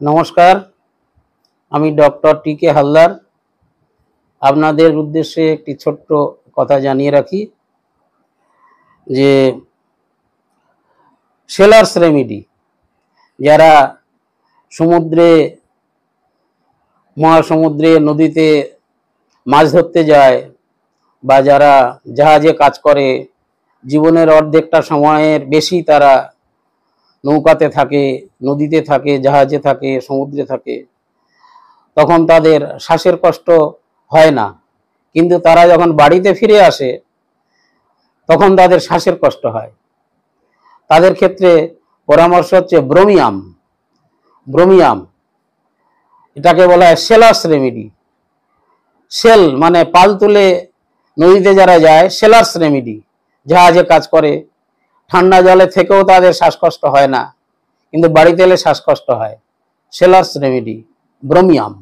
নমস্কার, আমি doctor T K. Haldar. আপনাদের উদ্দেশ্যে একটি ছোট্ট কথা জানিয়ে রাখি যে সেলার্স রেমেডি, যারা সমুদ্রে, মহাসমুদ্রে, নদীতে মাছ ধরতে যায় বা যারা জাহাজে কাজ করে, জীবনের অর্ধেকটা সময়ের বেশি তারা নৌকাতে থাকে, নদীতে থাকে, জাহাজে থাকে, সমুদ্রে থাকে, তখন তাদের শ্বাসের কষ্ট হয় না। কিন্তু তারা যখন বাড়িতে ফিরে আসে তখন তাদের শ্বাসের কষ্ট হয়। তাদের ক্ষেত্রে পরামর্শ হচ্ছে ব্রোমিয়াম, এটাকে বলা হয় সেলার্স রেমেডি। সেল মানে পাল তুলে নদীতে যারা যায়, সেলার্স রেমেডি, জাহাজে কাজ করে, ঠান্ডা জলে থেকেও তাদের শ্বাসকষ্ট হয় না, কিন্তু বাড়িতে এলে শ্বাসকষ্ট হয়। সেলার্স রেমেডি, ব্রোমিয়াম।